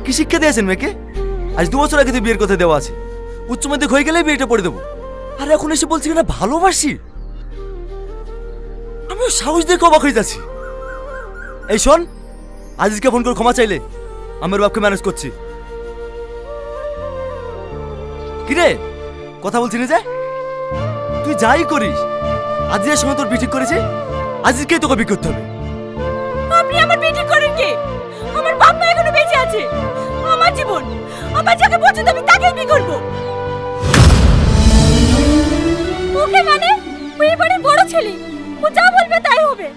কি শিক্ষা দিয়েছেন মেয়েকে? আজ 2 বছর আগে তো বিয়ের কথা দেওয়া আছে, উচ্চ মাধ্যমিক হয়ে গেলেই বিয়েটা পড়ে দেবো, আর এখন এসে বলছি না ভালোবাসি। আমিও সাহস দেখে অবাক হয়ে যাচ্ছি। এই শোন, আজিজকে ফোন করে ক্ষমা চাইলে আমার বাপকে ম্যানেজ করছি। কিরে কথা বলছি না যে? তুই যাই করিস, আজিজের সঙ্গে তোর বিয়ে ঠিক করেছে, আজিজকেই তোকে বিয়ে করতে হবে। আপনি আমার বিয়ে ঠিক করেন কি? আমার বাপ মা এখনো বেঁচে আছে। আমার জীবন, আমার যাকে পছন্দ আমি তাকেই বিয়ে করব। ওকে মানে ও এই বাড়ির বড় ছেলে, ও যা বলবে তাই হবে।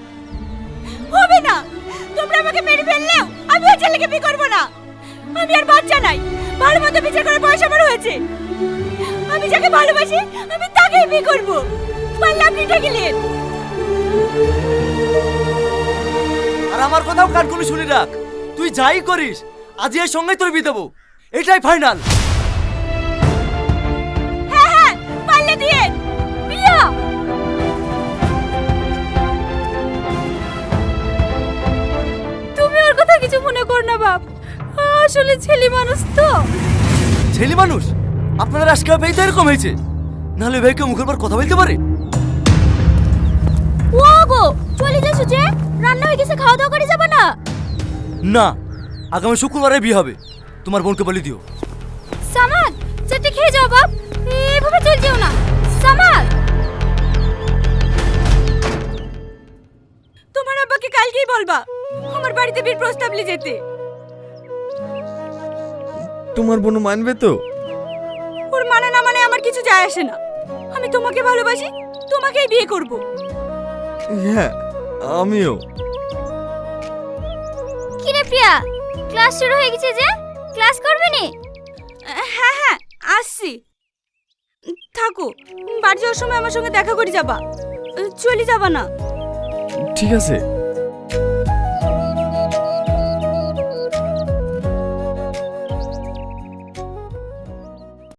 হবে না, তোমরা আমাকে মেরে ফেললেও আমি ওই ছেলেকে বিয়ে করব না। আমি আর বাচ্চা নাই, ভালো মতো বিচার করার বয়স আমার হয়েছে। আমি যাকে ভালোবাসি আমি তাকেই বিয়ে করব। পারলে আপনি ঠেকিলেন। আর আমার কথাও কান খুলে শুনে রাখ, তুই যাই করিস আজিজের সঙ্গেই তোর বিয়ে দেবো, এটাই ফাইনাল। হ্যাঁ হ্যাঁ, পারলে দিয়ে বিয়া। তুমি ওর কথা কিছু মনে কর না বাপ, আসলে ছেলে মানুষ তো। ছেলে মানুষ? আপনাদের আজকে ভাই তো এরকম হয়েছে, নাহলে ভাইকে মুখের পর কথা বলতে পারে? ও গো চলে যাচ্ছ যে? রান্না হয়ে গেছে, খাওয়া দাওয়া করে যাবে না? না, আগামী শুক্রবারে বিয়ে হবে, তোমার বোনকে বলে দিও। সামাদ যেতে খেয়ে যাও বাপ, এভাবে চল যেও না। সামাদ, তোমার আব্বাকে কালকেই বলবা আমার বাড়িতে বিয়ের প্রস্তাব নিয়ে যেতে। তোমার বোন মানবে তো? ওর মানে না মানে আমার কিছু যায় আসে না। আমি তোমাকে ভালোবাসি, তোমাকেই বিয়ে করব। হ্যাঁ আমিও। কি রে প্রিয়া, ক্লাস শুরু হয়ে গেছে যে, ক্লাস করবে নি? হ্যাঁ হ্যাঁ আসছি। থাকো, বাড়ি যাওয়ার সময় আমার সঙ্গে দেখা করে যাবা, চলে যাবা না। ঠিক আছে।